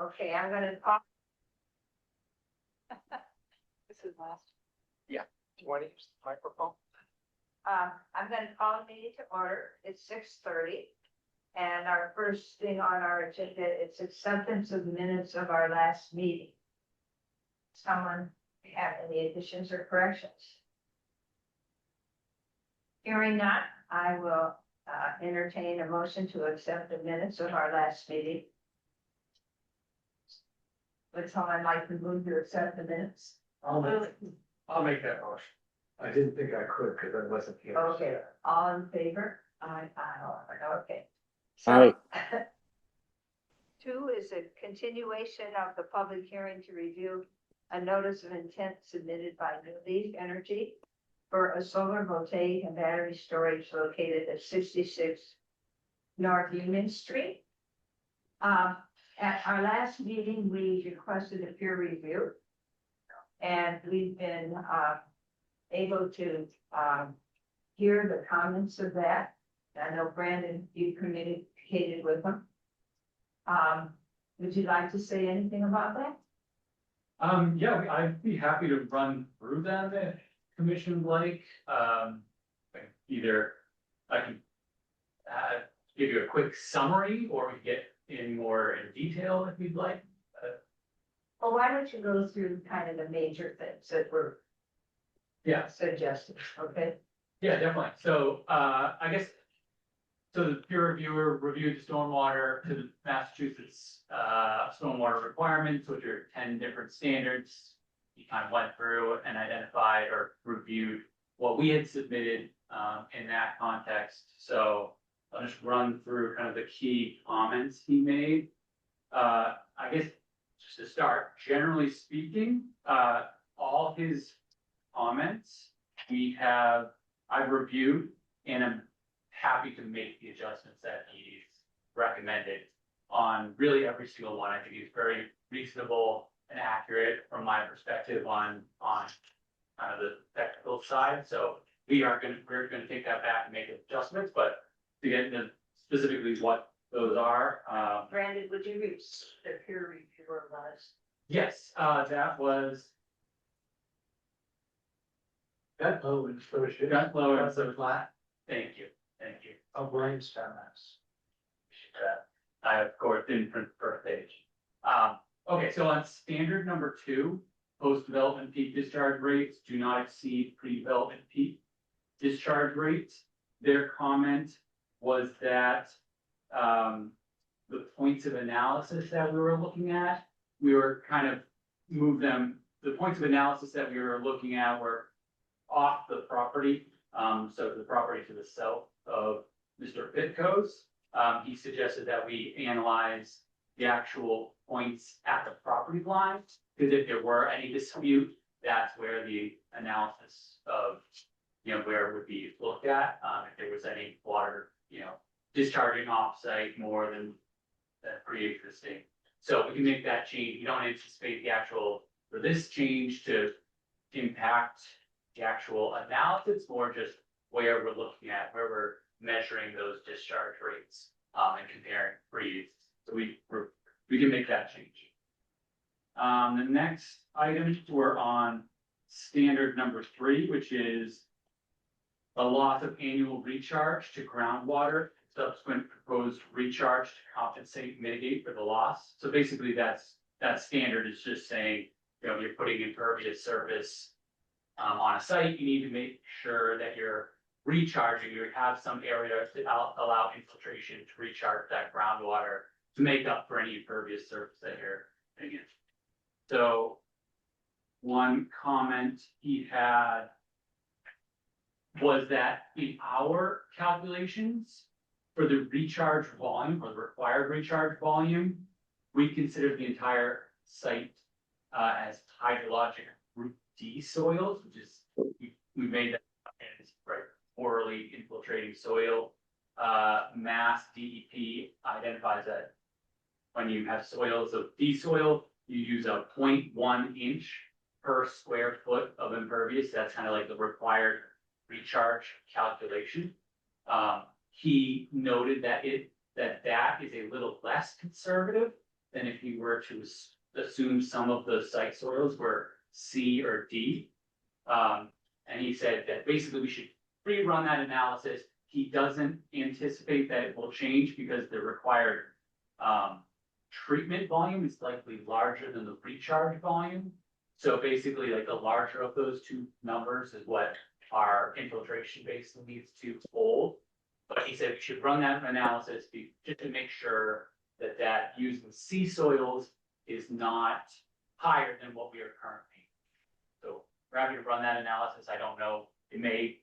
Okay, I'm gonna call. This is last. Do you want to use the microphone? I'm gonna call the meeting to order. It's 6:30. And our first thing on our agenda is acceptance of minutes of our last meeting. Someone have any additions or corrections? Hearing none, I will entertain a motion to accept the minutes of our last meeting. Would someone like to move to accept the minutes? I'll make that motion. I didn't think I could because I wasn't here. Okay, all in favor? Aye. Okay. Aye. So, 2 is a continuation of the public hearing to review a notice of intent submitted by New Leaf Energy for a solar voltaic and battery storage located at 66 North Union Street. At our last meeting, we requested a peer review, and we've been able to hear the comments of that. I know Brandon, you communicated with them. Would you like to say anything about that? Yeah, I'd be happy to run through them if commission would like. Either I can give you a quick summary, or we can get in more in detail if you'd like. Well, why don't you go through kind of the major things that were suggested, okay? Yeah, definitely. So I guess, so the peer reviewer reviewed the stormwater to the Massachusetts stormwater requirements, which are 10 different standards. He kind of went through and identified or reviewed what we had submitted in that context. So I'll just run through kind of the key comments he made. I guess just to start, generally speaking, all his comments I've reviewed, and I'm happy to make the adjustments that he's recommended on really every single one. I think he's very reasonable and accurate from my perspective on kind of the technical side. So we're gonna take that back and make adjustments, but to get into specifically what those are. Brandon, would you read the peer reviewer was? Yes, that was. That low and so should. Got lower and so flat. Thank you. Oh, Brian's done this. I of course didn't print the first page. Okay, so on standard number 2, post-development peak discharge rates do not exceed pre-development peak discharge rates. Their comment was that the points of analysis that we were looking at, we were kind of move them. The points of analysis that we were looking at were off the property. So the property to the south of Mr. Pitco's. He suggested that we analyze the actual points at the property line, because if there were any dispute, that's where the analysis of, where it would be looked at. If there was any water, discharging off-site more than pre-existing. So we can make that change. We don't anticipate for this change to impact the actual analysis, more just where we're looking at, where we're measuring those discharge rates and comparing pre. So we can make that change. The next items were on standard number 3, which is the loss of annual recharge to groundwater, subsequent proposed recharge to compensate, mitigate for the loss. So basically that standard is just saying, you're putting impervious surface on a site, you need to make sure that you're recharging, you have some area to allow infiltration to recharge that groundwater to make up for any impervious surface that you're putting in. So one comment he had was that in our calculations for the recharge volume, or the required recharge volume, we consider the entire site as hydrologic group D soils, which is, we made that as poorly infiltrating soil. Mass DEP identifies that when you have soils of D soil, you use a 0.1 inch per square foot of impervious. That's kind of like the required recharge calculation. He noted that that is a little less conservative than if you were to assume some of the site soils were C or D. And he said that basically we should rerun that analysis. He doesn't anticipate that it will change because the required treatment volume is likely larger than the recharge volume. So basically, like the larger of those two numbers is what our infiltration basin needs to hold. But he said we should run that analysis just to make sure that using C soils is not higher than what we are currently. So we're happy to run that analysis. I don't know, it may,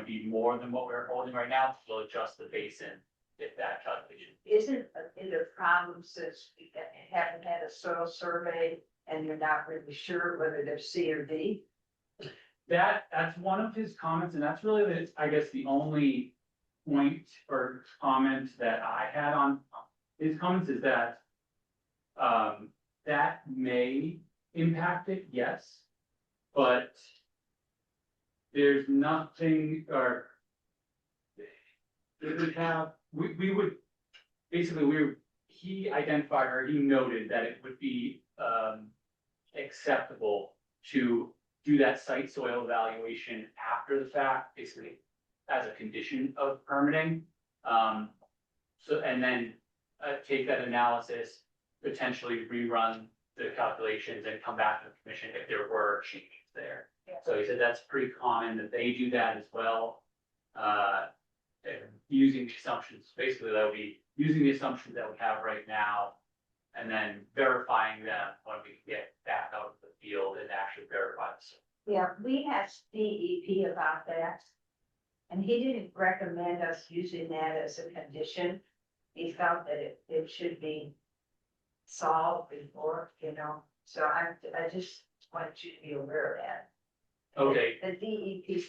be more than what we're holding right now. We'll adjust the basin if that calculation. Isn't it a problem since we haven't had a soil survey and you're not really sure whether they're C or D? That's one of his comments, and that's really, I guess, the only point or comment that I had on his comments is that that may impact it, yes, but there's nothing, or it would have, we would, basically, he identified, or he noted that it would be acceptable to do that site soil evaluation after the fact, basically as a condition of permitting. So, and then take that analysis, potentially rerun the calculations and come back to the commission if there were changes there. Yeah. So he said that's pretty common that they do that as well. And using the assumptions, basically that would be using the assumptions that we have right now and then verifying them when we get back out of the field and actually verify the. Yeah, we asked DEP about that. And he didn't recommend us using that as a condition. He felt that it should be solved before, so I just want you to be aware of that. Okay. The DEP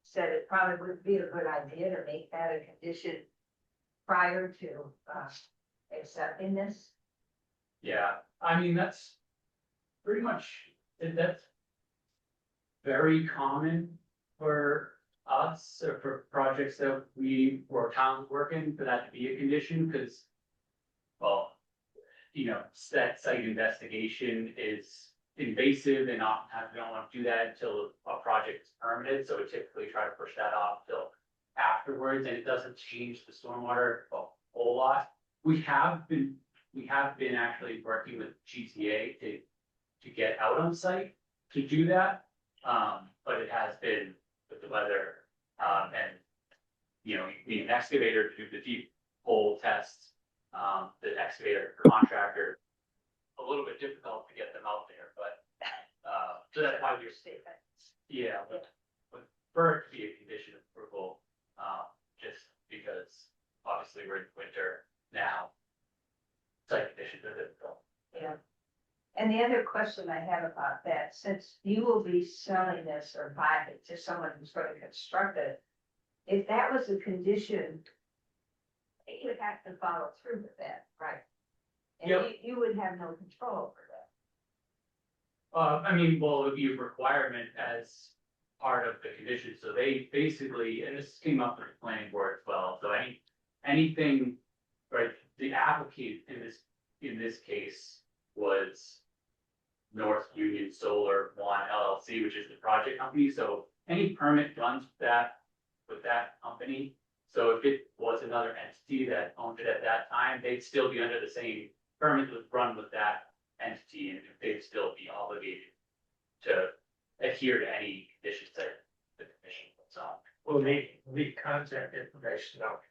said it probably would be a good idea to make that a condition prior to accepting this. Yeah, I mean, that's pretty much, that's very common for us or for projects that we or towns working for that to be a condition, because, well, that site investigation is invasive and oftentimes we don't want to do that until a project is permitted, so we typically try to push that off till afterwards, and it doesn't change the stormwater a whole lot. We have been actually working with GTA to get out on site to do that, but it has been with the weather, and you need an excavator to do the deep hole tests, the excavator contractor, a little bit difficult to get them out there, but so that's why we're statement. Yeah, for it to be a condition of approval, just because obviously we're in winter now. Site conditions are difficult. Yeah. And the other question I have about that, since you will be selling this or buying it to someone who's going to construct it, if that was a condition, you would have to follow through with that, right? And Yep. you would have no control over that. I mean, well, it would be a requirement as part of the condition, so they basically, and this came up with the planning board as well, so anything, right, the applicant in this case was North Union Solar One LLC, which is the project company, so any permit runs with that company. So if it was another entity that owned it at that time, they'd still be under the same permit that was run with that entity, and they'd still be obligated to adhere to any conditions that the commission puts on. We'll need contact information out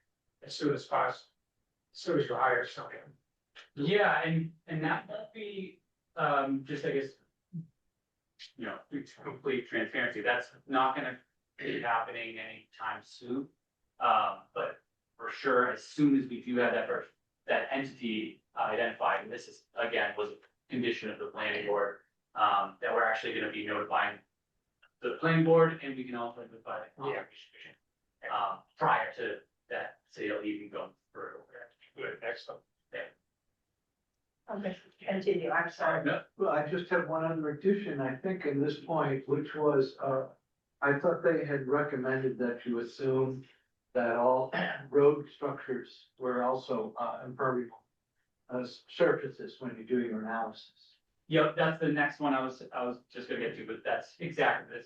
as soon as possible, as soon as you hire someone. Yeah, and that won't be, just, I guess, complete transparency, that's not gonna be happening anytime soon. But for sure, as soon as we do have that entity identified, and this is, again, was a condition of the planning board, that we're actually gonna be notifying the planning board, and we can also notify the conservation commission, prior to that sale even going through. Good, excellent. Okay, continue, I'm sorry. No, Well, I just have one other addition, I think, in this point, which was, I thought they had recommended that you assume that all road structures were also impermeable. surfaces when you do your analysis. Yep, that's the next one I was just gonna get to, but that's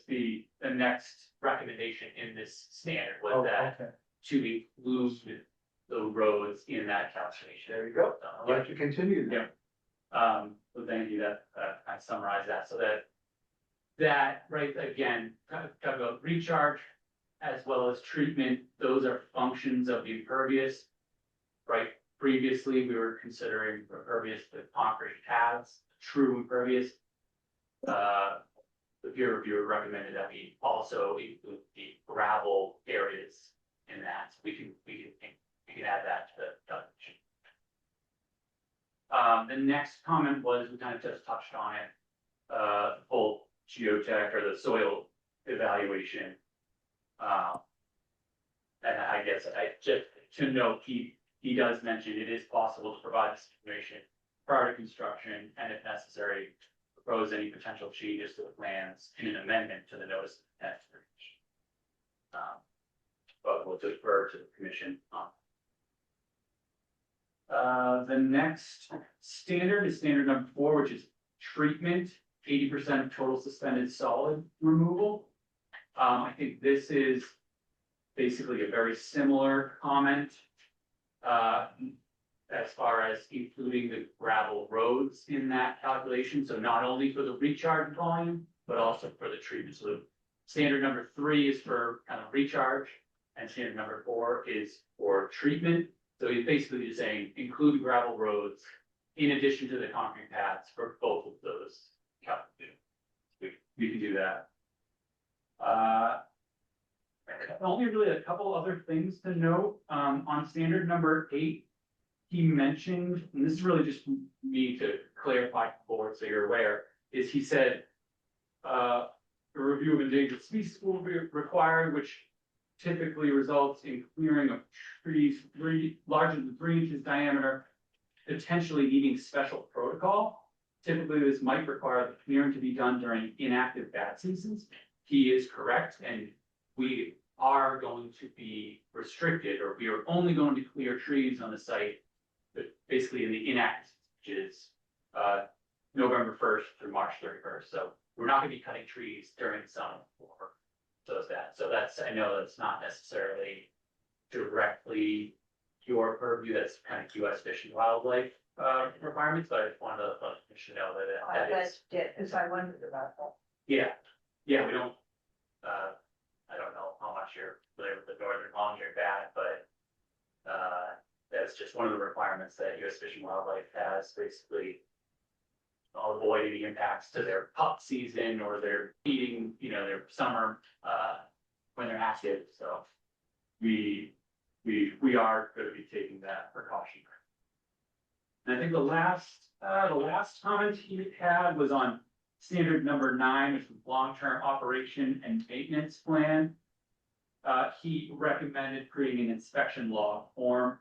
the next recommendation in this standard was that Okay, to include the roads in that calculation. there you go. So, I'll let you continue then. So thank you, that, I summarized that, so that, right, again, talk about recharge as well as treatment, those are functions of the impervious. Right, previously, we were considering impervious with concrete paths, true impervious. The peer reviewer recommended that we also include the gravel areas in that, we can add that to the definition. The next comment was, we kind of just touched on it, full geotech or the soil evaluation. And I guess just to note, he does mention it is possible to provide this information prior to construction, and if necessary, propose any potential changes to the plans in an amendment to the notice of intent. But we'll defer to the commission on. The next standard is standard number 4, which is treatment, 80% of total suspended solid removal. I think this is basically a very similar comment. As far as including the gravel roads in that calculation, so not only for the recharge volume, but also for the treatment. So standard number 3 is for kind of recharge, and standard number 4 is for treatment. So he's basically just saying include gravel roads in addition to the concrete paths for both of those calculations. We can do that. Only really a couple other things to note, on standard number 8, he mentioned, and this is really just me to clarify for board so you're aware, is he said, a review of endangered species will be required, which typically results in clearing of trees larger than 3 inches diameter, potentially needing special protocol. Typically, this might require the clearing to be done during inactive bat seasons. He is correct, and we are going to be restricted, or we are only going to clear trees on the site, but basically in the inactive, which is November 1st through March 31st. So we're not going to be cutting trees during the summer for those bats. So I know that's not necessarily directly your purview. That's kind of U.S. Fish and Wildlife requirements, but I just wanted to let you know that is. Because I wondered about that. Yeah, we don't. I don't know how much you're familiar with the northern long-eared bat, but that's just one of the requirements that U.S. Fish and Wildlife has, basically avoid any impacts to their pup season or their feeding, their summer when they're active. So we are going to be taking that precaution. And I think the last comment he had was on standard number 9, which was long-term operation and maintenance plan. He recommended creating an inspection log form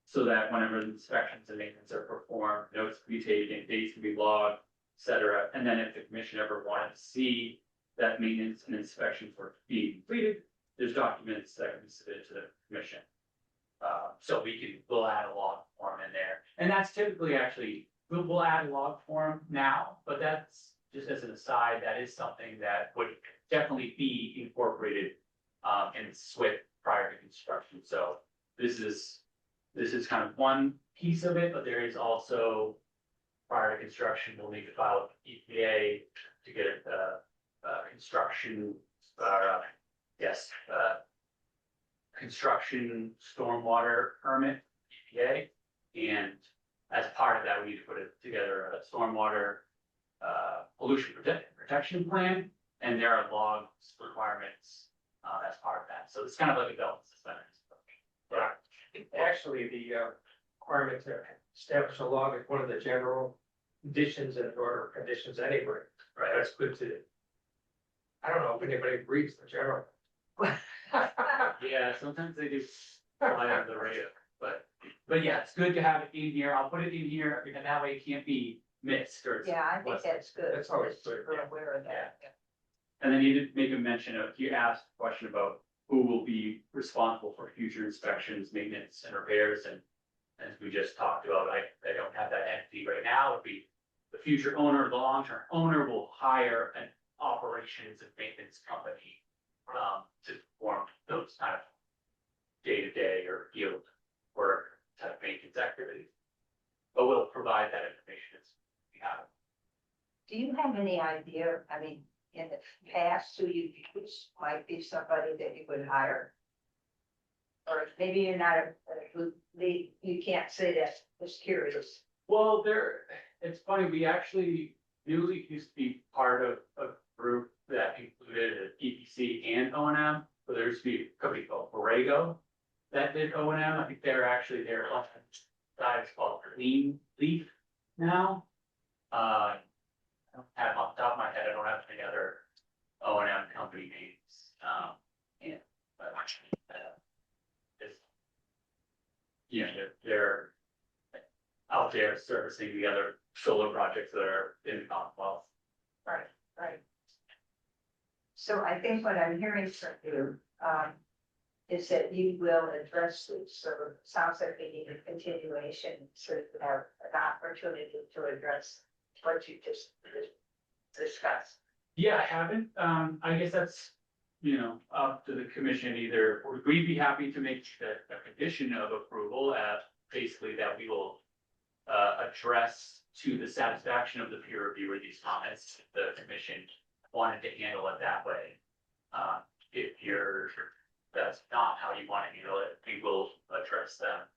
so that whenever the inspections and maintenance are performed, notes can be taken, dates can be logged, etc. And then if the commission ever wanted to see that maintenance and inspections were being completed, there's documents that can be submitted to the commission. So we'll add a log form in there. And that's typically we'll add a log form now, but that's just as an aside, that is something that would definitely be incorporated in SWIP prior to construction. So this is kind of one piece of it, but there is also prior to construction, we'll need to file with EPA to get construction stormwater permit, EPA. And as part of that, we need to put together a stormwater pollution protection plan, and there are logs requirements as part of that. So it's kind of like a belt and suspenders. Actually, the requirement to establish a log is one of the general conditions and order conditions anyway. Right. That's good to. I don't know if anybody reads the general. Yeah, sometimes they do fly under the radar, but yeah, it's good to have it in here. I'll put it in here, and that way it can't be missed or. Yeah, I think that's good. That's always Just good, we're yeah. aware of that. And then you did make a mention of, you asked a question about who will be responsible for future inspections, maintenance, and repairs, and as we just talked about, I don't have that entity right now. It'd be the future owner, the long-term owner will hire an operations and maintenance company to perform those kind of day-to-day or field work type maintenance activities. But we'll provide that information as we have it. Do you have any idea, I mean, in the past, who you use might be somebody that you would hire? Or maybe you're not, you can't say that, just curious. Well, it's funny, we actually, Newly used to be part of a group that included EPC and O&M. So there used to be a company called Borrego that did O&M. I think they're side is called Clean Leaf now. I don't have off the top of my head, I don't have any other O&M company names. But it's, they're out there servicing the other solar projects that are in the Commonwealth. Right, right. So I think what I'm hearing from you, is that you will address this, so it sounds like we need a continuation, so you have an opportunity to address what you just discussed. Yeah, I haven't. I guess that's, up to the commission either, or we'd be happy to make a condition of approval, basically that we will address to the satisfaction of the peer reviewer these comments. If the commission wanted to handle it that way. If that's not how you want to handle it, we will address them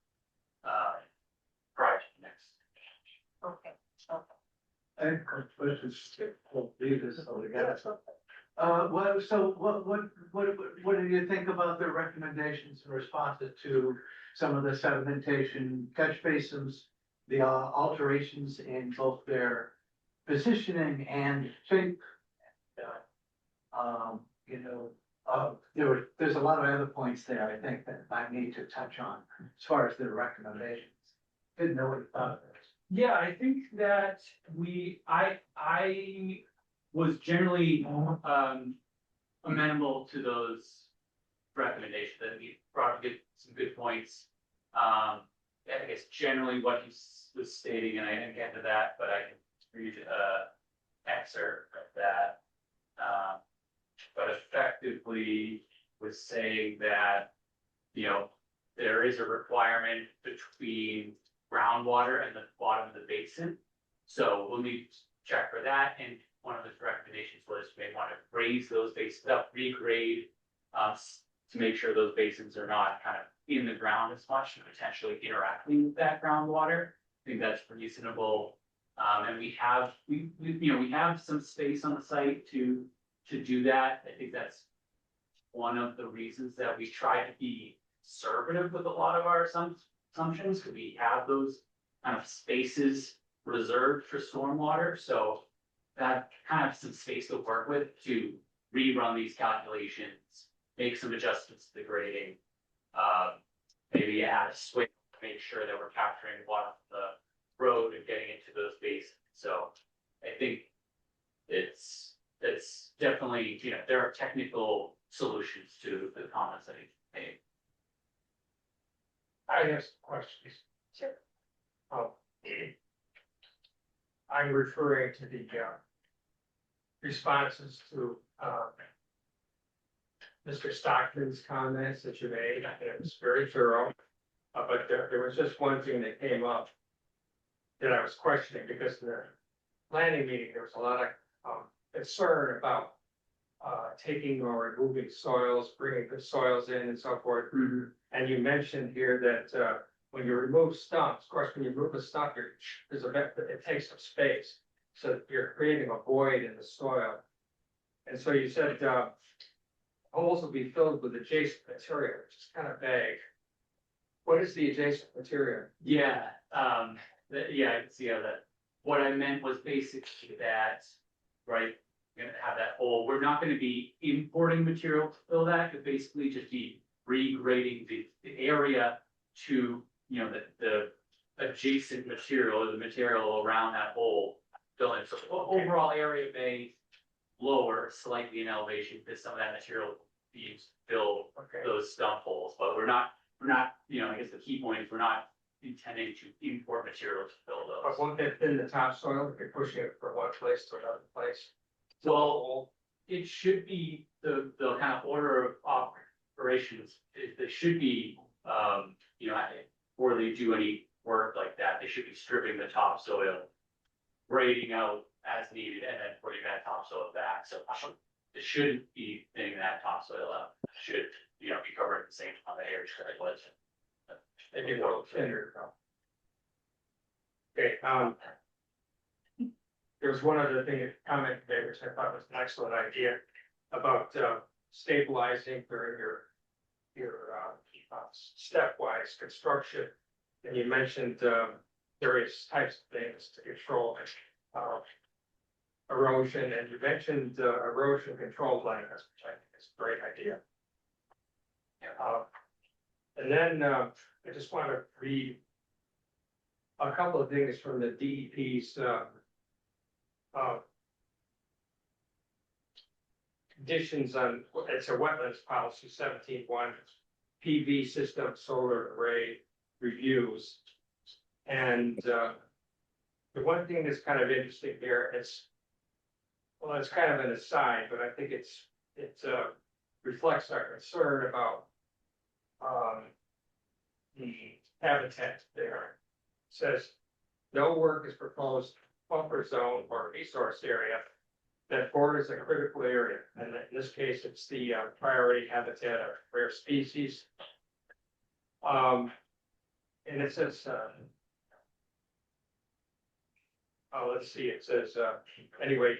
prior to the next. Okay. I have a question. We'll leave this altogether. What do you think about the recommendations and responses to some of the sedimentation catch basins, the alterations in both their positioning and shape? There's a lot of other points there, I think, that I need to touch on as far as their recommendations. Didn't know what you thought of this. Yeah, I think that I was generally amenable to those recommendations. That we brought some good points. I guess generally what he was stating, and I didn't get to that, but I can read excerpt of that. But effectively was saying that, there is a requirement between groundwater and the bottom of the basin. So we'll need to check for that. And one of his recommendations was you may want to raise those basins up, regrade, to make sure those basins are not kind of in the ground as much and potentially interacting with that groundwater. I think that's reasonable. And we have some space on the site to do that. I think that's one of the reasons that we try to be conservative with a lot of our assumptions, because we have those kind of spaces reserved for stormwater. So that kind of some space to work with to rerun these calculations, make some adjustments to the grading, maybe add a switch to make sure that we're capturing water from the road and getting into those basins. So I think it's definitely, there are technical solutions to the comments that he made. I have some questions. Sure. I'm referring to the responses to Mr. Stockman's comments that you made. I think it was very thorough. But there was just one thing that came up that I was questioning, because in the planning meeting, there was a lot of concern about taking or removing soils, bringing the soils in and so forth. Mm-hmm. And you mentioned here that when you remove stumps, of course, when you remove a stump, it takes some space. So you're creating a void in the soil. And so you said holes will be filled with adjacent material, which is kind of vague. What is the adjacent material? Yeah, I can see how that. What I meant was basically that, right? We're gonna have that hole. We're not gonna be importing material to fill that. But basically just be regrading the area to, the adjacent material or the material around that hole fill in. So overall area may lower slightly in elevation because some of that material will be used to fill those stump holes. But we're not, I guess the key point is we're not intending to import material to build But those. won't that thin the topsoil if you're pushing it from one place to another place? Well, it should be the kind of order of operations, they should be, you know, before they do any work like that, they should be stripping the topsoil, grading out as needed, and then putting that topsoil back, so it shouldn't be thinning that topsoil out. It should, you know, be covered at the same time the air is was. Maybe a little thinner. Okay, there was one other thing, a comment there, which I thought was an excellent idea about stabilizing during your stepwise construction. And you mentioned various types of things to control erosion, and you mentioned erosion control plans, which I think is a great idea. And then I just want to read a couple of things from the DEP's conditions on, it's a wetlands policy 17.1, PV system solar array reviews. And the one thing that's kind of interesting here, it's kind of an aside, but I think it reflects our concern about the habitat there. It says no work is proposed buffer zone or resource area that borders a critical area, and in this case, it's the priority habitat of rare species. And it says, let's see, it says, anyway,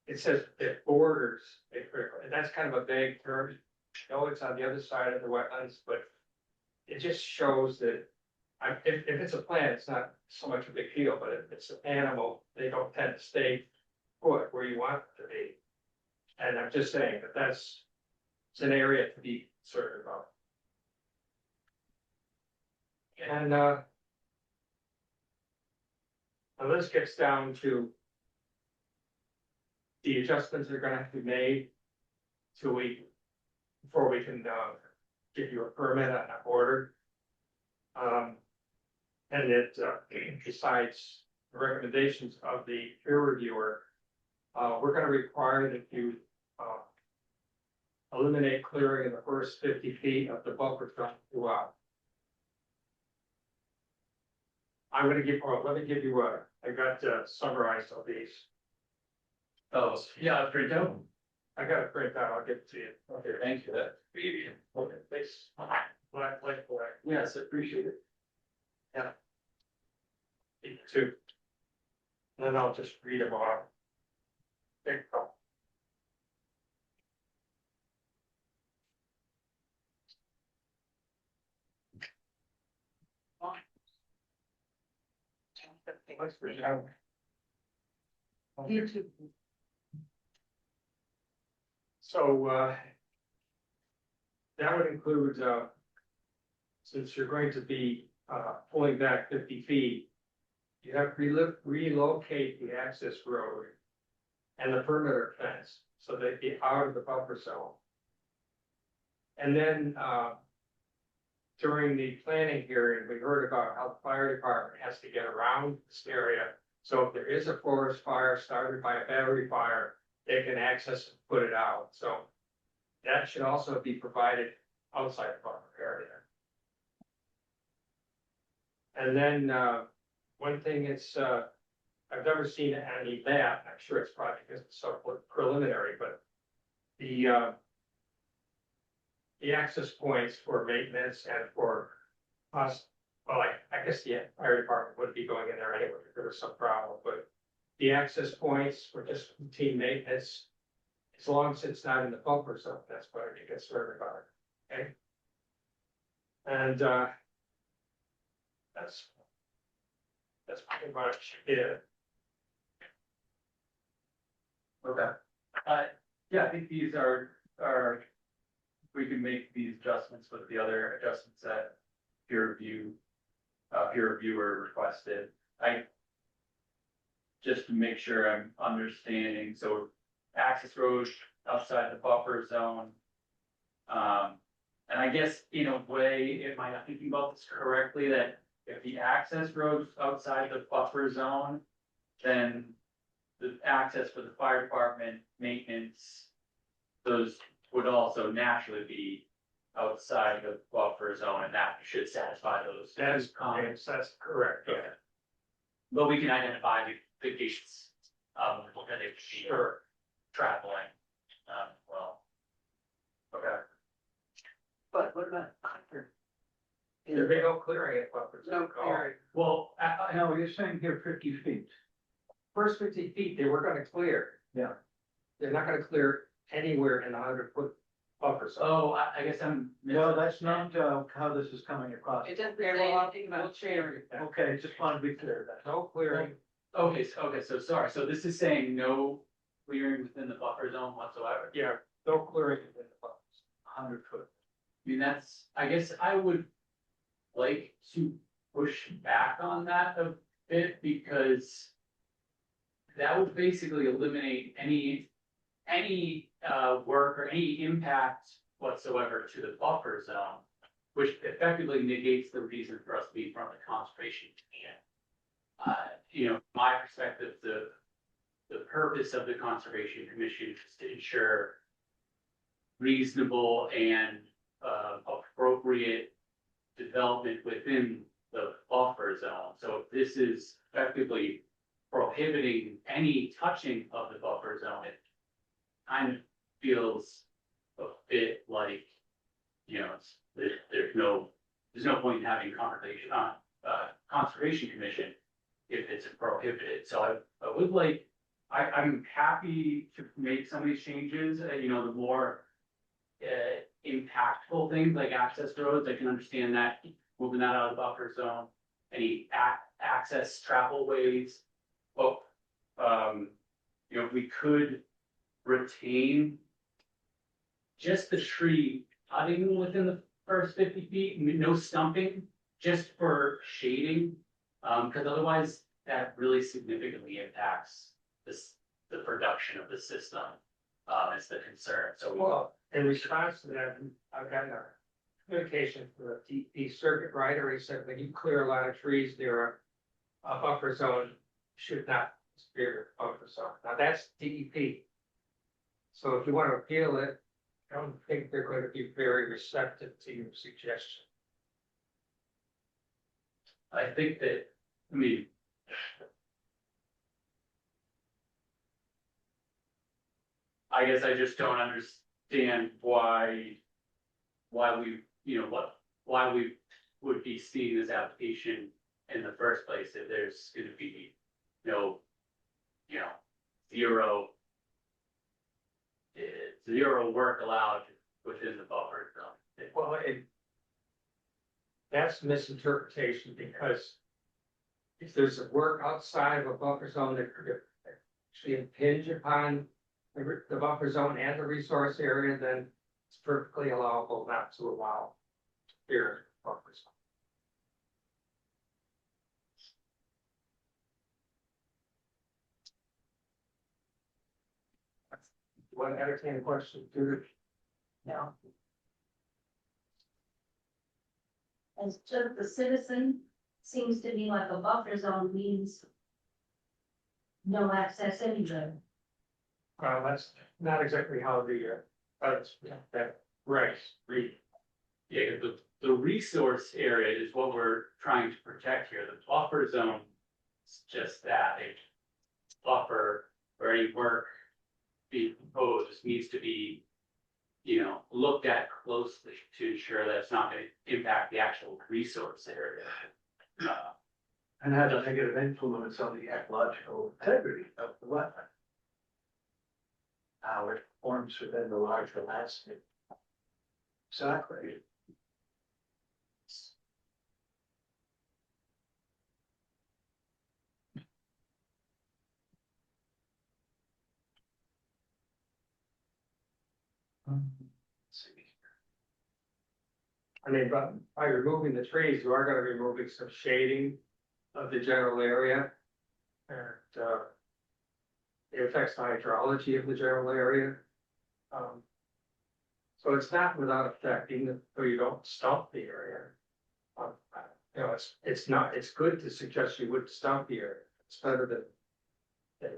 it says it borders a critical, and that's kind of a vague term. No, it's on the other side of the wetlands, but it just shows that if it's a plant, it's not so much a big deal, but if it's an animal, they don't tend to stay put where you want them to be. And I'm just saying that it's an area to be concerned about. And now this gets down to the adjustments that are gonna have to be made before we can give you a permit on an order. And it besides the recommendations of the peer reviewer, we're going to require that you eliminate clearing in the first 50 feet of the buffer zone throughout. I'm going to give, let me give you I got summarized all these. Oh, yeah, print out. I got it printed out, I'll give it to you. Okay, thank you, that. Okay, please. Black. Yes, I appreciate it. Two. And then I'll just read them off. There you go. Thanks for showering. You too. So, that would include, since you're going to be, pulling back 50 feet, you have to relocate the access road and the perimeter fence, so they'd be out of the buffer zone. And then, during the planning hearing, we heard about how the fire department has to get around this area. So if there is a forest fire started by a battery fire, they can access and put it out. So that should also be provided outside the buffer area. And then, one thing it's, I've never seen any map, I'm sure it's probably because it's so preliminary, but the access points for maintenance and for us, well, I guess the fire department wouldn't be going in there anyway if there was some problem, but the access points for just routine maintenance, as long as it's not in the buffer zone, that's what I'd be concerned about, okay? And that's pretty much it. Okay. Yeah, I think these are, we can make these adjustments with the other adjustments that peer reviewer requested. Just to make sure I'm understanding, so access road outside the buffer zone. And I guess in a way, am I not thinking about this correctly, that if the access road's outside the buffer zone, then the access for the fire department, maintenance, those would also naturally be outside the buffer zone, and that should satisfy those. That is, comments. that's correct, yeah. Okay. But we can identify the gates, that they would be Sure. traveling, well. Okay. But what about? There'd be no clearing at buffer zone. No clearing. Well, No, you're saying here 50 feet. First 50 feet, they were gonna clear. Yeah. They're not gonna clear anywhere in the 100-foot buffer zone. oh, I guess I'm. No, that's not, how this is coming across. It doesn't Okay, say well, anything we'll about change clearing. it then. Okay, just want to be clear that. No clearing, Okay, so sorry, so this is saying no clearing within the buffer zone whatsoever? yeah, no clearing within the buffer zone. 100 foot. I mean, that's, I guess I would like to push back on that a bit, because that would basically eliminate any work or any impact whatsoever to the buffer zone, which effectively negates the reason for us to be in front of the conservation commission. You know, my perspective, the purpose of the conservation commission is to ensure reasonable and appropriate development within the buffer zone. So if this is effectively prohibiting any touching of the buffer zone, it kind of feels a bit like, you know, there's no point in having conversation on conservation commission if it's prohibited. So I would like, I'm happy to make some of these changes, you know, the more impactful things like access roads, I can understand that, moving that out of the buffer zone, any access travel ways. But, you know, we could retain just the tree cutting within the first 50 feet, no stumping, just for shading. Because otherwise that really significantly impacts the production of the system, is the concern. So Well, in response to that, I've gotten a communication from the DP circuit writer. He said, when you clear a lot of trees, there a buffer zone should not clear buffer zone. Now, that's DEP. So if you want to appeal it, I don't think they're going to be very receptive to your suggestion. I think that, I mean, I guess I just don't understand why we, you know, why we would be seeing this application in the first place if there's gonna be no, you know, zero work allowed within the buffer zone. Well, that's misinterpretation, because if there's a work outside of a buffer zone that could actually impinge upon the buffer zone and the resource area, then it's perfectly allowable not to allow here buffer zone. You want to entertain a question, Judith? No. And to the citizen, seems to me like a buffer zone means no access anywhere. That's not exactly how that regs read. Yeah, the resource area is what we're trying to protect here. The buffer zone is just that, a buffer where any work being proposed needs to be, you know, looked at closely to ensure that it's not going to impact the actual resource area. And has a negative influence on the ecological integrity of the wetland. How it forms within the larger landscape. Exactly. Let's see. I mean, but by removing the trees, you are gonna be removing some shading of the general area. And, it affects the hydrology of the general area. So it's not without effect, even though you don't stump the area. You know, it's not, it's good to suggest you would stump here, it's better than what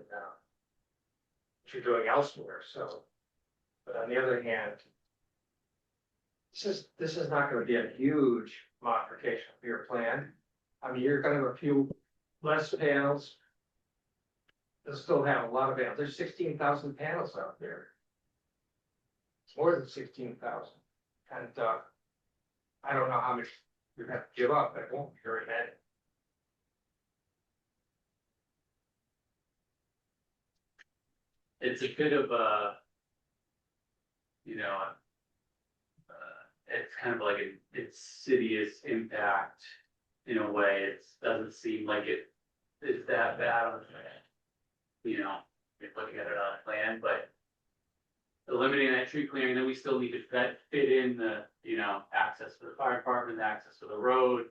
you're doing elsewhere, so. But on the other hand, this is not gonna be a huge modification of your plan. I mean, you're gonna have a few less panels. They'll still have a lot of panels, there's 16,000 panels out there. It's more than 16,000, and I don't know how much you have to give up, but it won't be very many. It's a bit of a, you know, it's kind of like an insidious impact in a way. It doesn't seem like it is that bad on the plan. You know, you're looking at it on a plan, but eliminating that tree clearing, then we still need to fit in the, you know, access for the fire department, the access for the road,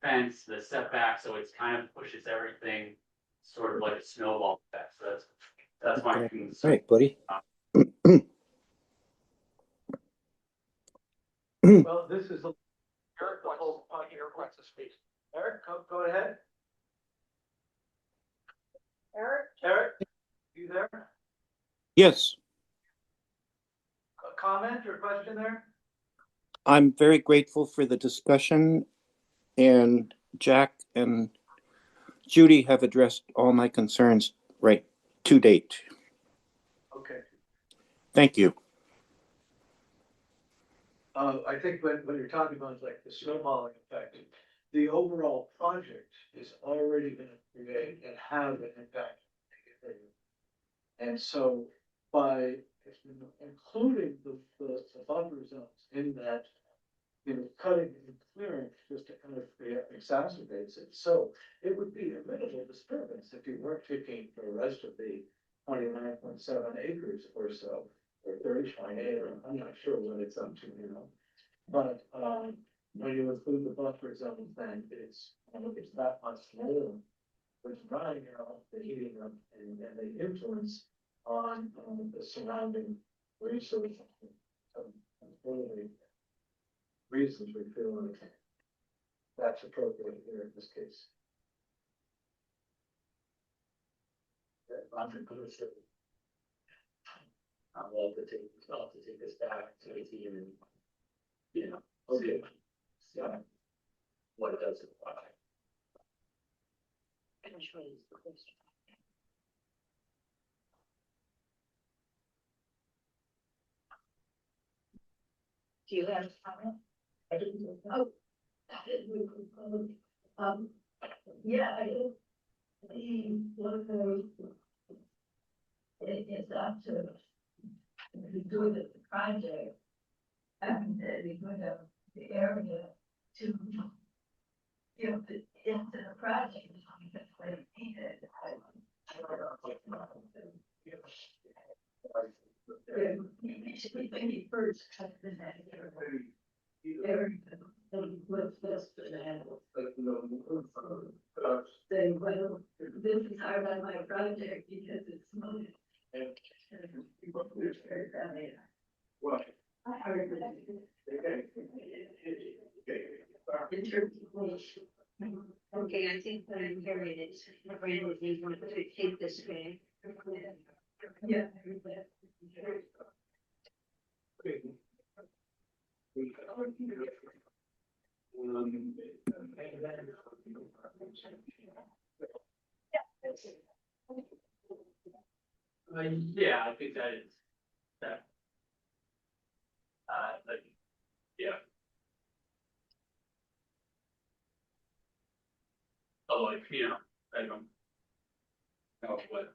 fence, the setback, so it's kind of pushes everything sort of like a snowball effect. So that's my Okay. concern. All right, buddy. Well, this is, Eric wants to speak. Eric, go ahead. Eric? You there? Yes, A comment or question there? I'm very grateful for the discussion, and Jack and Judy have addressed all my concerns right to date. Okay. Thank you. I think when you're talking about like the snowballing effect, the overall project is already gonna create and have an impact. And so by including the buffer zones in that, you know, cutting and clearing just to kind of exacerbates it. So it would be a minimal disturbance if you weren't taking the rest of the 29.7 acres or so, or 30.8, or I'm not sure what it's up to, you know. But when you include the buffer zones, then it's that much more. Which running out the heating up and the influence on the surrounding resources. Reasons we feel like that's appropriate here in this case. I'm opposed to it. I'll have to take this back to the team and, you know, okay. Yeah. What it does. Do you have a comment? Oh. Yeah, I do. It's up to do the project and we put up the area to give it into the project. We think he first cut the net. Say, well, this is hard on my project because it's smooth. Well, I heard that. In terms of. Okay, I think what I'm hearing is, Brandon, you want to take this way. Yeah. Yeah, I think that is that. Like, yeah. Although, you know, I don't know what,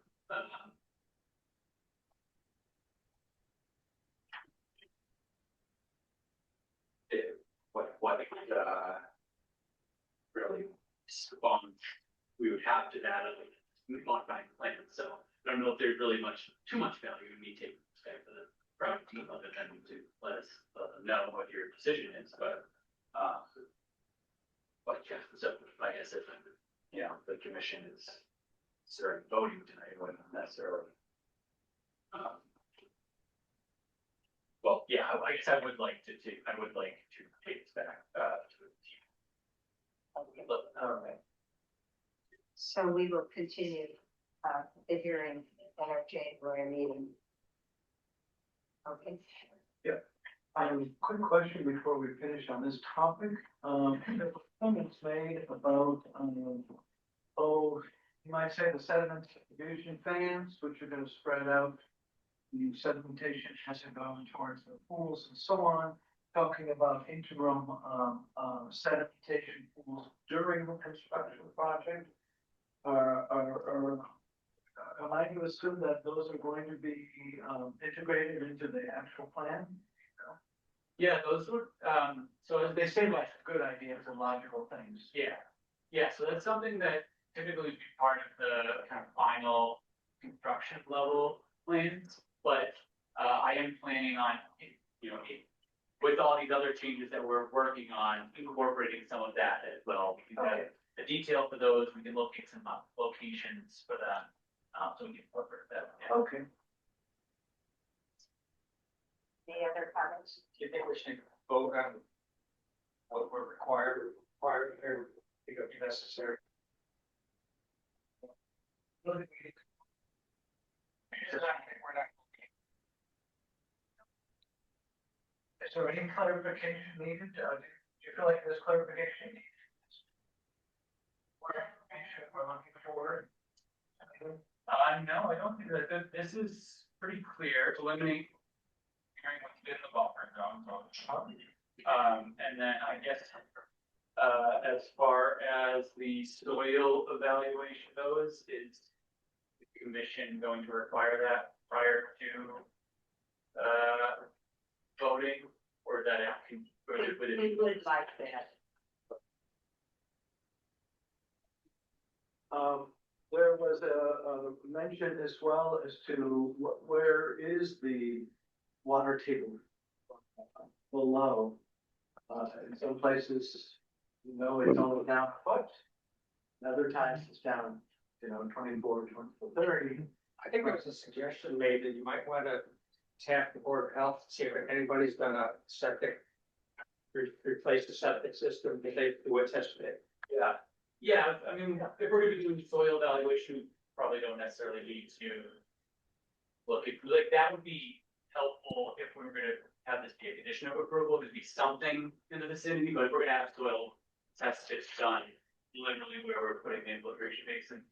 really spawn we would have to that modifying the plan. So I don't know if there's really too much value in me taking this back to the project team other than to let us know what your decision is, but yeah, so like I said, you know, the commission is starting voting tonight, wouldn't necessarily. Well, yeah, I guess I would like to take this back to the team. All right. So we will continue, the hearing at our January meeting. Okay. Quick question before we finish on this topic. The comments made about, you might say the sediment distribution fans, which are gonna spread out. The sedimentation has to go towards the pools and so on, talking about interim, sedimentation pools during the construction project. Am I to assume that those are going to be, integrated into the actual plan? Yeah, those would, so They seem like good ideas and logical things. yeah, so that's something that typically would be part of the kind of final construction level plans, but I am planning on, with all these other changes that we're working on, incorporating some of that as well. We can have the detail for those, we can locate some locations for that, so we can incorporate that. Yeah. Okay. Any other comments? Do you think we should vote on what we're required here, think it'd be necessary? Is there any clarification needed? Do you feel like there's clarification needed? What information we're looking for? No, I don't think that, this is pretty clear, eliminate hearing what's in the buffer zone, and then I guess, as far as the soil evaluation goes, is the commission going to require that prior to, voting, or that it can, would it We would like that. There was a mention as well as to where is the water table below. In some places, it's only down a foot. In other times it's down, 24, 30. I think there was a suggestion made that you might want to tap the Board of Health, see if anybody's done a septic, replace the septic system, if they do a test pit. Yeah, I mean, if we're gonna be doing soil evaluation, we probably don't necessarily need to look at, like, that would be helpful if we were gonna have this be a condition of approval, to be something in the vicinity, but if we're gonna have soil tests done, literally where we're putting the infiltration basin,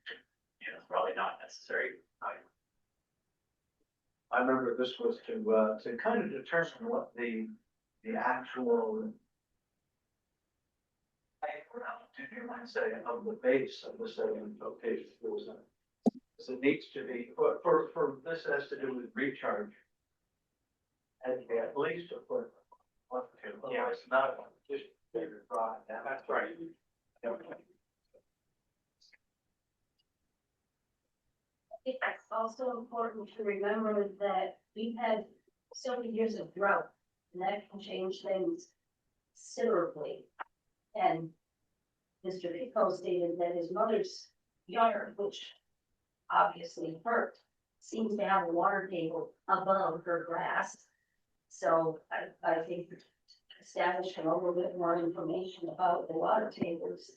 it's probably not necessary. I remember this was to kind of determine what the actual. You might say of the base of the sediment location was so it needs to be, for this has to do with recharge. And at least a foot. Yeah, it's not just bigger drawing down. That's right. I think that's also important to remember that we've had so many years of drought, and that can change things considerably. And Mr. Pico stated that his mother's yard, which obviously hurt, seems to have a water table above her grass. So I think establishing a little bit more information about the water tables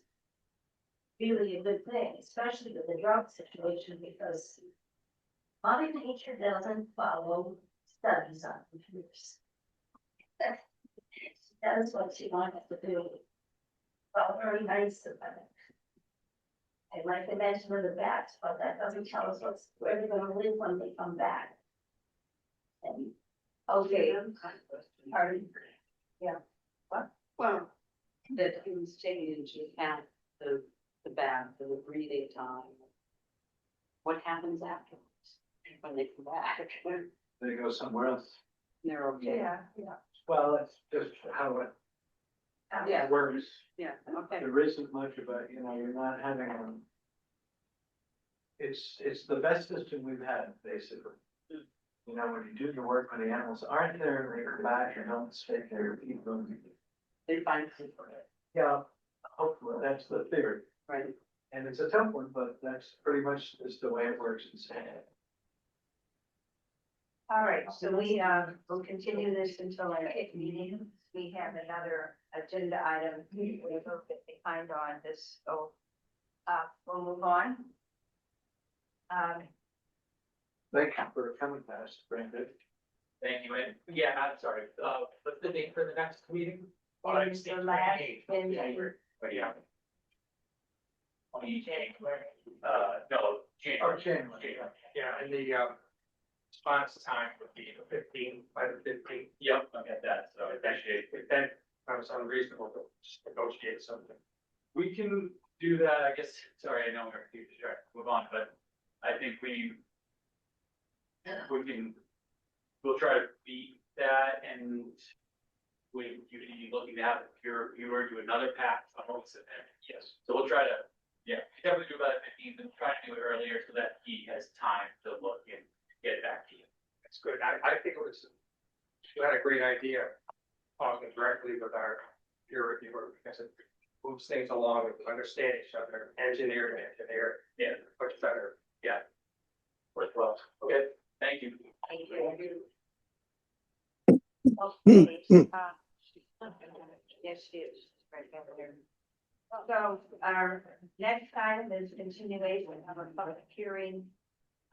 really a good thing, especially with the drought situation, because Mother Nature doesn't follow studies on computers. That is what she wants to do. Well, very nice of them. I'd like to mention the bats, but that doesn't tell us where they're gonna live when they come back. And, Okay. pardon? Well, that he was taking into account the bath, the breathing time. What happens afterwards when they come back? They go somewhere else. They're okay. Yeah. Well, that's just how it Yeah. works. Yeah, okay. There isn't much about, you're not having it's the best system we've had, basically. When you do the work when the animals aren't there, they come back and don't stay there, keep them. They find food for it, Yeah, hopefully, that's the theory. right? And it's a tough one, but that's pretty much just the way it works in San. All right, so we, will continue this until our next meeting. we have another agenda item, we will get behind on this, so, we'll move on. Thank you for coming, past, Brandon. Thank you, and yeah, I'm sorry, what's the date for the next meeting? And the last, and But yeah. 20 January, no, Oh, January. Yeah, and the, response time would be the 15th, by the 15th. Yep, I get that, so I appreciate it. If that was unreasonable, to just negotiate something. We can do that, I guess, sorry, I know we're trying to move on, but I think we'll try to beat that and you'd be looking to have viewer do another pack. Yes. So we'll try to, definitely do about 15th and try to do it earlier so that he has time to look and get it back to you. That's good. I think you had a great idea, talking directly with our peer reviewer, because it moves things along and understand each other, engineer to engineer. Yeah. Much better. Yeah. Worthwhile. Okay, thank you. thank you. Okay, yes, she is, right over there. So our next item is continuation of a public hearing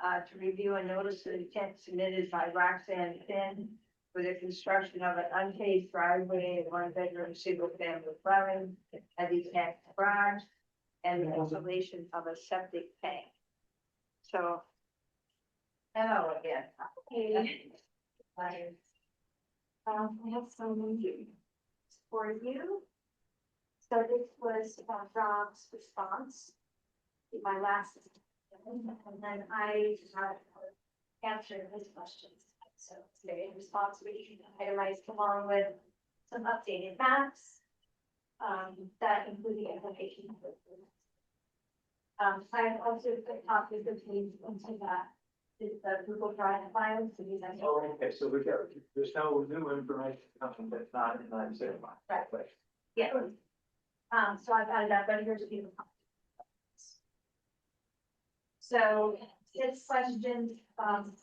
to review a notice of intent submitted by Roxanne Finn for the construction of an unpaved driveway, one-bedroom, single-family dwelling at the attached garage, and the installation of a septic tank. So, hello again. I have some for you. So this was Rob's response to my last, and then I answered his questions. So today in response, we itemized along with some updated maps that include the application. I've also put copies of these into that. The Google Drive files to use. Oh, okay, so there's no new information coming that's not in that same. Right. Yeah. So I've added that, but here's a few. So 6 questions, some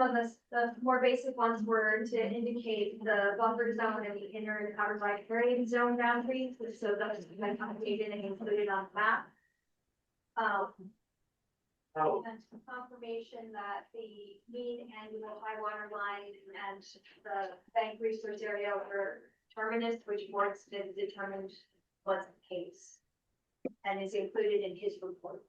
of the more basic ones were to indicate the buffer zone and the inner and outer riparian zone boundaries, so those have been updated and included on the map. And confirmation that the mean annual high water line and the bank resource area were terminus, which Mort's been determined was the case and is included in his report.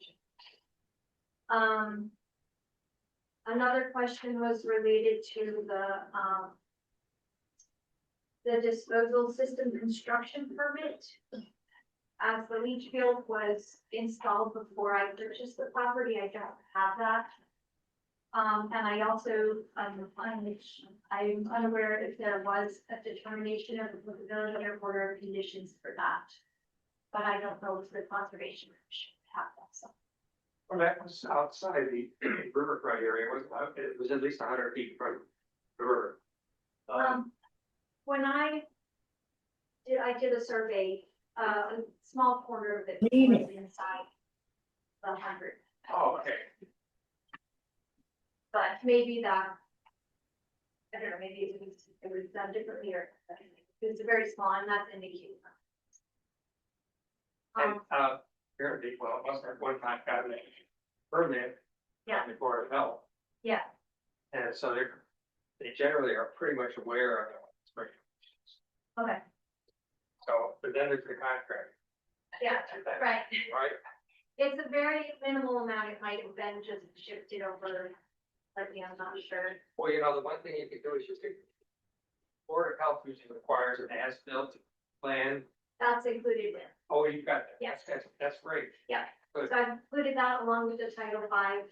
Another question was related to the disposal system construction permit. As the leach field was installed before I purchased the property, I don't have that. And I also, I'm unaware if there was a determination of applicability or order of conditions for that. But I don't know if the conservation commission have that, so. Well, that was outside the riverfront area, it was at least 100 feet from the river. When I did a survey, a small corner of it was inside the 100. Oh, okay. But maybe that, I don't know, maybe it was done differently or it's very small, I'm not indicating. And, apparently, well, it must have one time gotten a permit. Yeah. Before it fell, Yeah, and so they generally are pretty much aware of it. okay, So, but then there's the contract, yeah, right. right? It's a very minimal amount, it might have been just shifted over, but yeah, I'm not sure. Well, you know, the one thing you could do is you could, Board of Health usually requires an as-built plan. That's included in. Oh, you've got that. Yes. That's great. Yeah. Good. So I've included that along with the Title V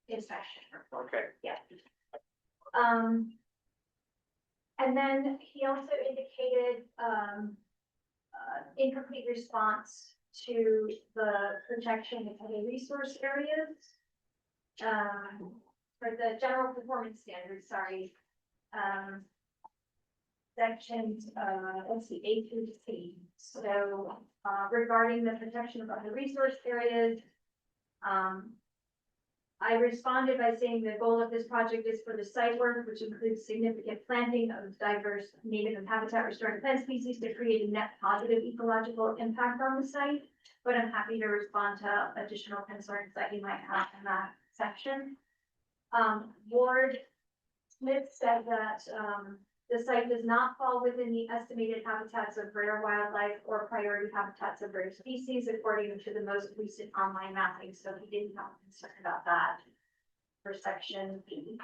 inspection. Okay. Yeah. And then he also indicated, incomplete response to the protection of the resource areas. For the general performance standards, sorry. Sections, let's see, A through C. So, regarding the protection of the resource areas, I responded by saying the goal of this project is for the site work, which includes significant planting of diverse native and habitat restoring plant species to create a net positive ecological impact on the site. But I'm happy to respond to additional concerns that you might have in that section. Ward Smith said that, the site does not fall within the estimated habitats of rare wildlife or priority habitats of rare species, according to the most recent online mapping, so he didn't have a concern about that for section B.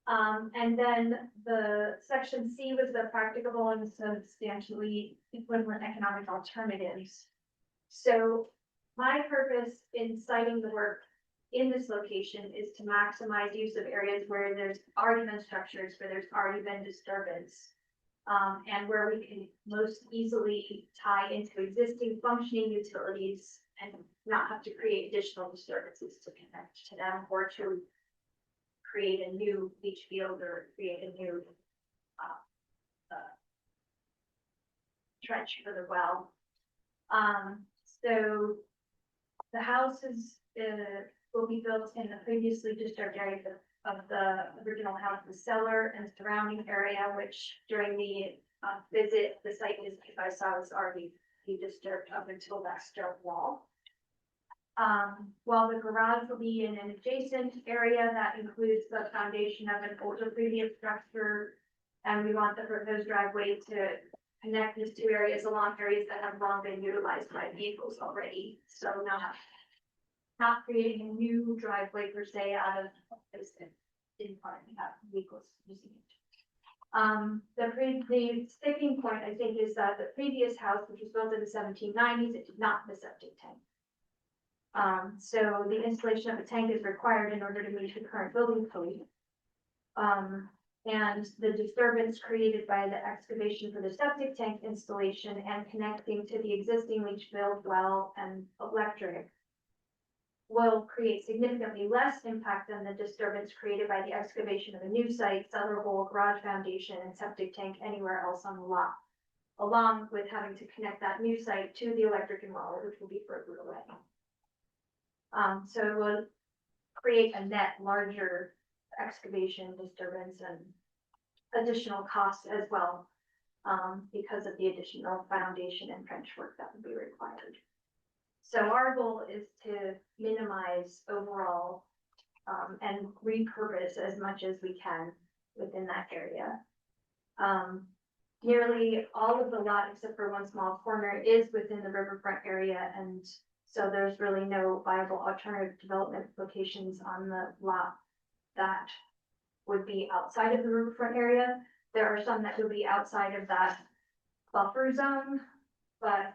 And then the section C was the practicable and substantially equivalent economic alternatives. So my purpose in citing the work in this location is to maximize use of areas where there's already been structures, where there's already been disturbance. And where we can most easily tie into existing functioning utilities and not have to create additional disturbances to connect to them or to create a new leach field or create a new trench for the well. So the house is, will be built in the previously disturbed area of the original house, the cellar and surrounding area, which during the visit, the site visit I saw was already disturbed up until that stone wall. While the garage will be in an adjacent area that includes the foundation of an older previous structure, and we want the proposed driveway to connect these two areas along areas that have long been utilized by vehicles already, so not creating a new driveway per se out of place that didn't already have vehicles using it. The sticking point, I think, is that the previous house, which was built in the 1790s, it did not have a septic tank. So the installation of a tank is required in order to meet the current building code. And the disturbance created by the excavation for the septic tank installation and connecting to the existing leach field, well, and electric will create significantly less impact than the disturbance created by the excavation of a new site, cellar hole, garage foundation, and septic tank anywhere else on the lot, along with having to connect that new site to the electric and well, which will be further away. So it will create a net larger excavation disturbance and additional costs as well, because of the additional foundation and trench work that would be required. So our goal is to minimize overall and repurpose as much as we can within that area. Nearly all of the lot, except for one small corner, is within the riverfront area, and so there's really no viable alternative development locations on the lot that would be outside of the riverfront area. There are some that would be outside of that buffer zone, but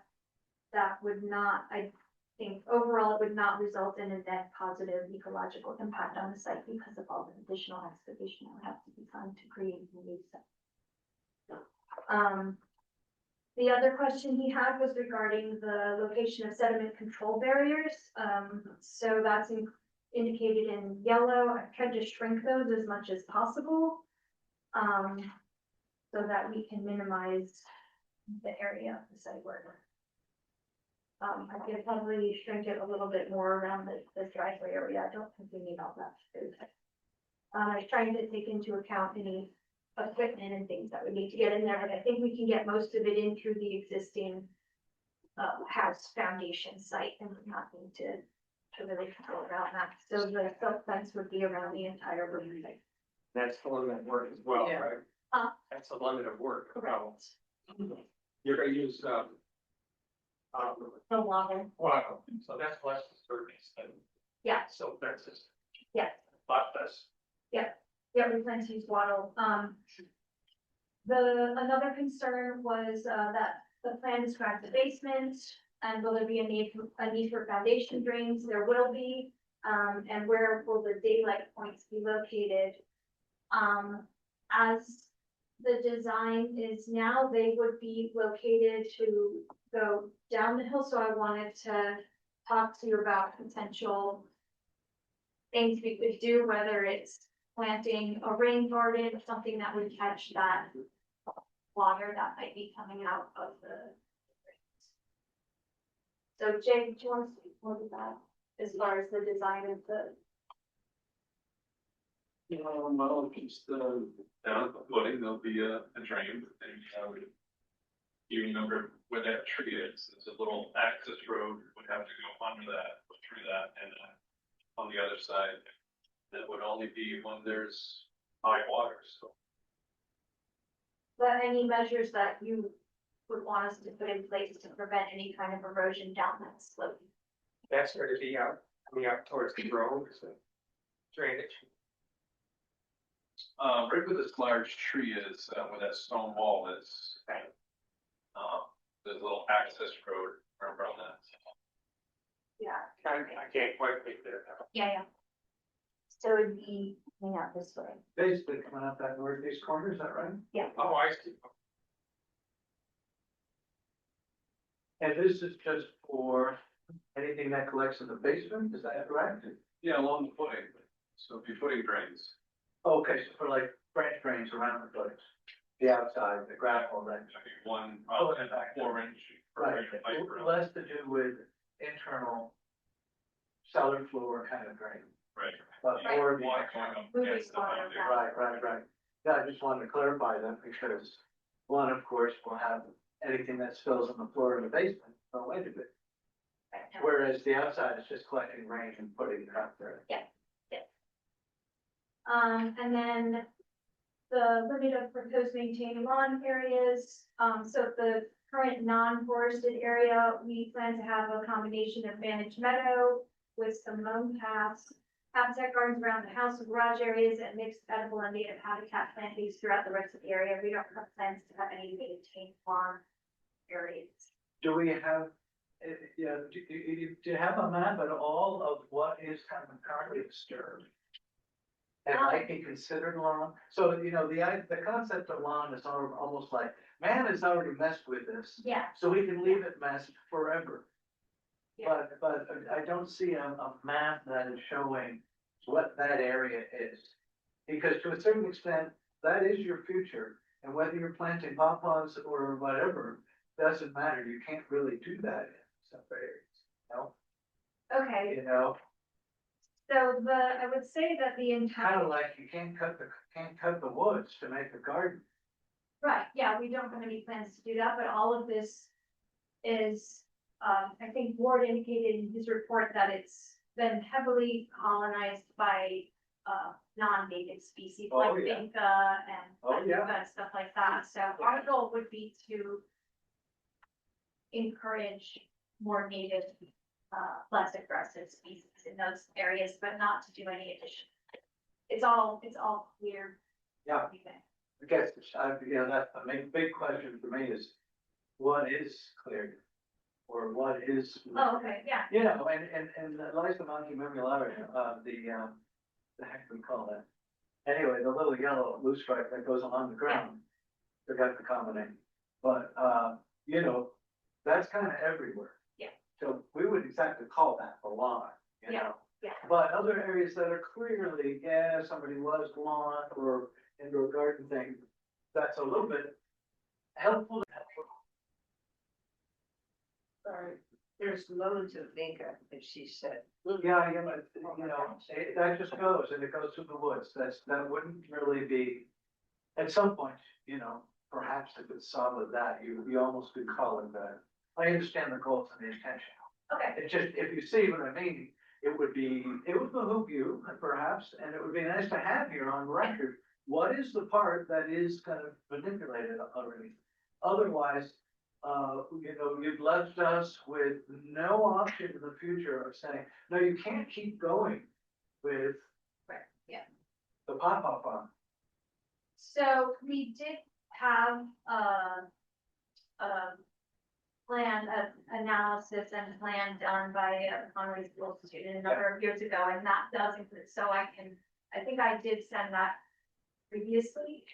that would not, I think overall, it would not result in a net positive ecological impact on the site because of all the additional excavation that would have to be done to create a new site. The other question he had was regarding the location of sediment control barriers. So that's indicated in yellow. I've tried to shrink those as much as possible, so that we can minimize the area of the site work. I could probably shrink it a little bit more around the driveway area. I don't think we need all that. I was trying to take into account any equipment and things that we need to get in there, but I think we can get most of it in through the existing house foundation site, and we're not need to really control around that. So the silk fence would be around the entire room. That's the limit of work as well, Yeah. right? That's the limit of work. Correct. You're gonna use, The water. wow, so that's less disturbance than. Yeah. So fences. Yeah. Lot less. Yeah, we plan to use wattle. Another concern was that the plan described the basement, and will there be a need for foundation drains? There will be. And where will the daylight points be located? As the design is now, they would be located to go down the hill, so I wanted to talk to you about potential things we could do, whether it's planting a rain garden, something that would catch that water that might be coming out of the. So Jay, do you want to speak more to that as far as the design of the Well, just down at the footing, there'll be a drain, and you remember where that tree is, there's a little access road, would have to go under that, through that, and on the other side, that would only be when there's high water, so. But any measures that you would want us to put in place to prevent any kind of erosion down that slope? That's going to be out, coming out towards the road, so drainage. Right where this large tree is, where that stone wall is. There's a little access road around that. Yeah. I can't quite make that out. Yeah. So it'd be coming out this way. Basically coming up that northeast corner, is that right? Oh, I see. And this is just for anything that collects in the basement, is that correct? Yeah, along the footing, so if you're footing drains. Okay, so for like French drains around the place, the outside, the gravel, right? One, Oh, 4 inch. Right, pipe around. less to do with internal cellar floor kind of drain, Right. but Right. more. Water going up Moving against the water foundation. around. Right. Yeah, I just wanted to clarify that because one, of course, will have anything that spills on the floor in the basement go into it. Right, no. Whereas the outside is just collecting rain and putting it out there. And then the limit of proposed maintained lawn areas, so the current non-forested area, we plan to have a combination of managed meadow with some mown paths, habitat gardens around the house and garage areas, and mixed edible and native habitat plantings throughout the rest of the area. We don't have plans to have any maintained lawn areas. Do we have, yeah, do you have a map at all of what is kind of currently disturbed? And might be considered lawn, so, the concept of lawn is almost like, man has already messed with this, Yeah, so we can leave it messed forever. Yeah. But I don't see a map that is showing what that area is. Because to a certain extent, that is your future, and whether you're planting pawpaws or whatever, doesn't matter, you can't really do that in some areas, okay, so I would say that the Kind entire, of like you can't cut the woods to make a garden. right, yeah, we don't have any plans to do that, but all of this is, I think Ward indicated in his report that it's been heavily colonized by, non-native species Oh, like yeah. Vinca and Oh, yeah. and stuff like that, so our goal would be to encourage more native, less aggressive species in those areas, but not to do any addition. It's all clear. Yeah. everything. I guess, that's the big question for me is, what is cleared? Or what is? Oh, okay, yeah, And the Liza monkey mammillaria, the heck do we call that? Anyway, the little yellow loose stripe that goes along the ground, forgot the common name, but, that's kind of everywhere. Yeah. So we wouldn't exactly call that a lawn, Yeah. But other areas that are clearly, somebody was lawn or indoor garden thing, that's a little bit helpful. Sorry, there's loads of Vinca, as she said. Yeah, but, that just goes, and it goes through the woods, that wouldn't really be, at some point, perhaps if it's solid that, you almost could call it that. I understand the goals and the intention. okay, It just, if you see what I mean, it would behoove you, perhaps, and it would be nice to have here on record, what is the part that is kind of manipulated already? Otherwise, you've left us with no option in the future of saying, no, you can't keep going with right, yeah. the pop-up farm. So we did have plan, analysis and plan done by a Conway School student a number of years ago, and that does include, so I think I did send that previously,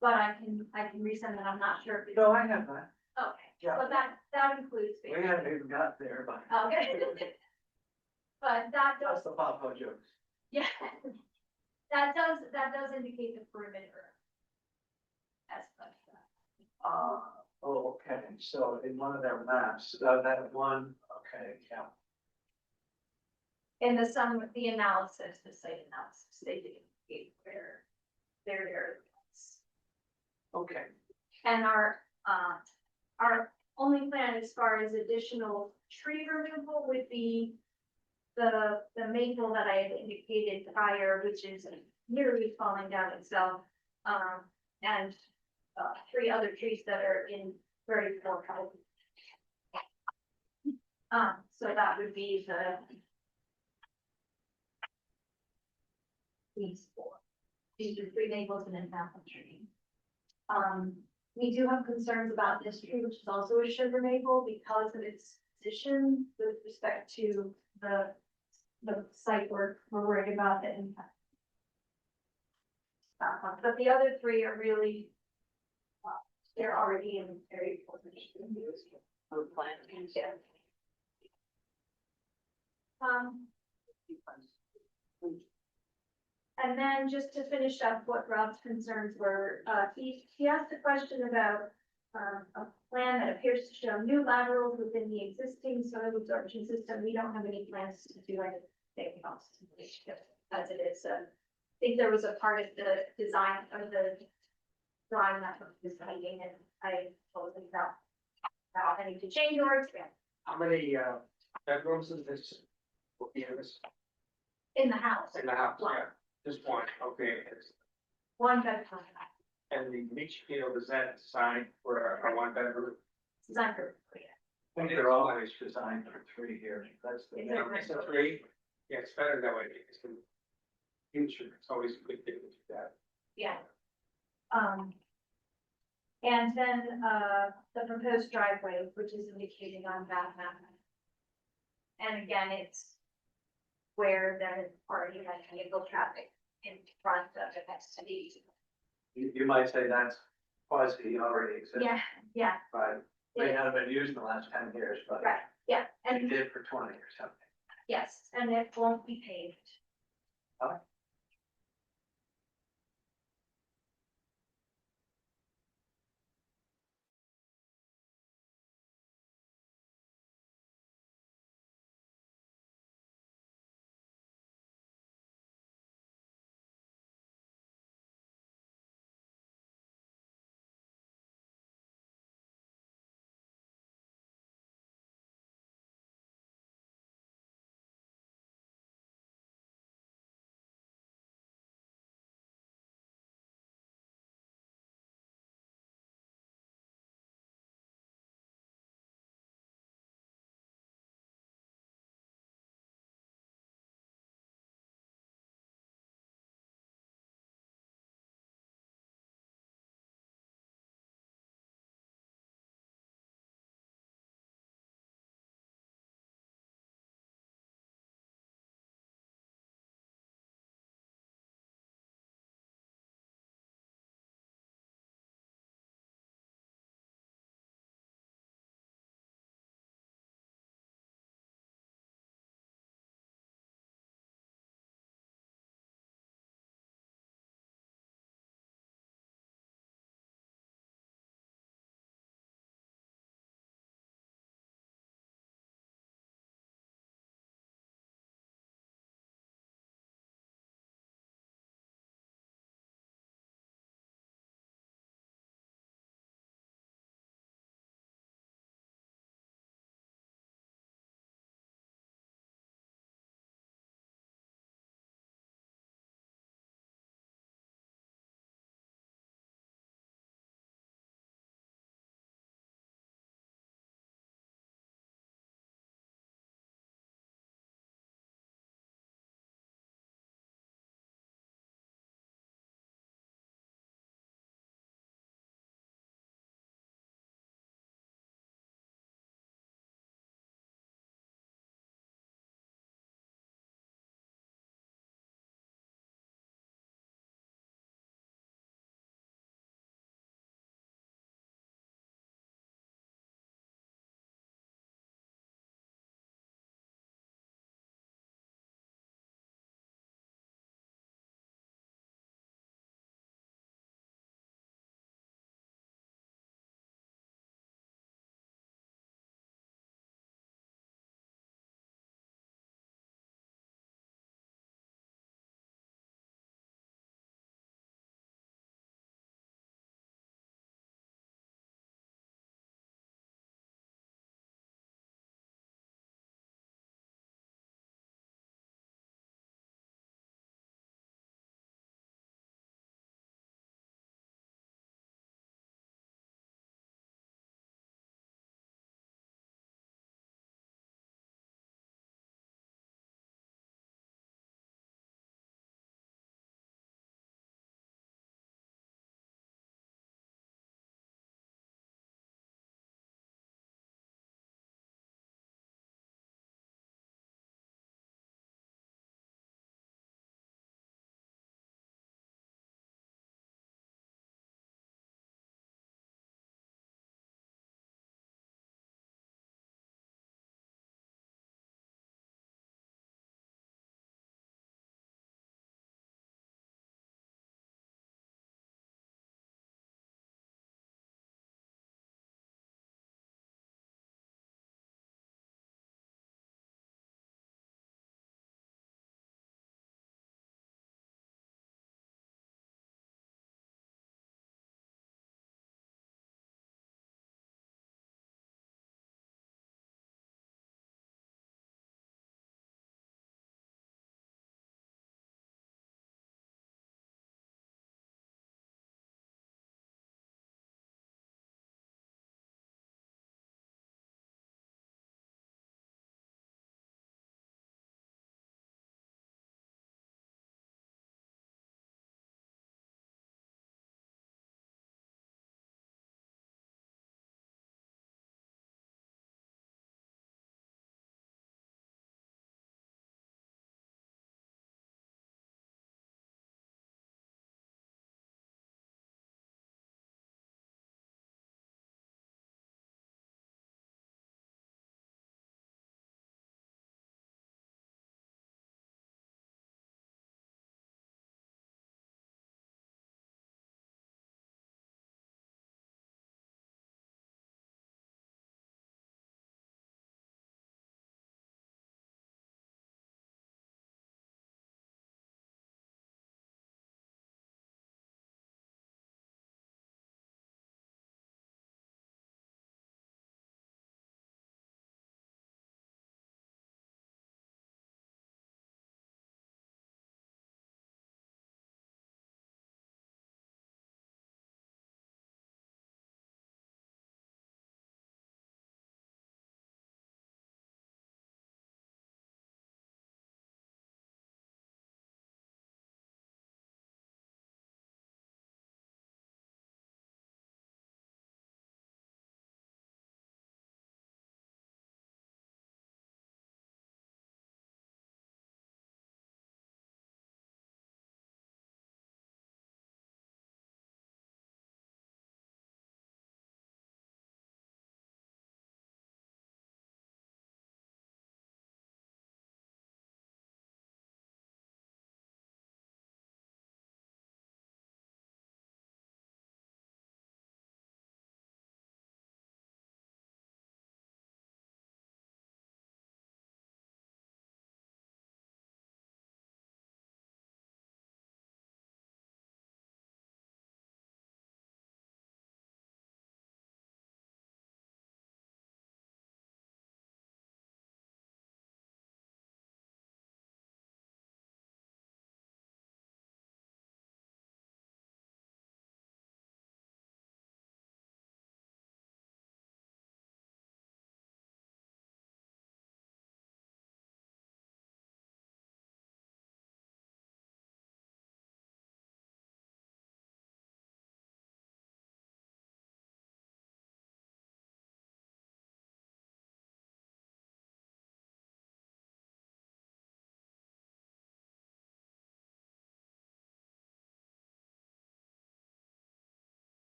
but I can resend that, I'm not sure if it's. No, I have that. Okay, Yeah. but that includes. We haven't even got there, but Okay. But that does, that's the pop-up jokes. yeah, that does indicate the perimeter. As such. Okay, so in one of their maps, that one, okay, yeah. In the analysis, the site analysis, they do, indicate where their area is. Okay. And our only plan as far as additional tree removal would be the maple that I had indicated prior, which is nearly falling down itself. And 3 other trees that are in very poor health. So that would be these 4. These are 3 maples and an apple tree. We do have concerns about this tree, which is also a sugar maple, because of its position with respect to the site work. We're worried about the impact. But the other 3 are really, they're already in very poor position. On plan. Yeah. And then just to finish up what Rob's concerns were, he asked a question about a plan that appears to show new laterals within the existing soil absorption system. We don't have any plans to do anything else as it is. I think there was a part of the design of the drawing that was deciding, and I told him that I need to change or expand How many, bedrooms is this? Will be in this, in the house. in the house, One. yeah, just one, okay. One bedroom, And the leach field, is that designed for a 1 bedroom? design for, I think they're always designed for 3 here. That's the. Is it It's a 3, yeah, it's better that way, because in future, it's always a good thing to do that. yeah. And then, the proposed driveway, which is indicated on that map. And again, it's where there already has vehicle traffic in front of it has to be. You might say that's quasi already exists. Yeah, Right. May not have been used in the last 10 years, but right, yeah, it and did for 20 or something. yes, and it won't be paved. Oh.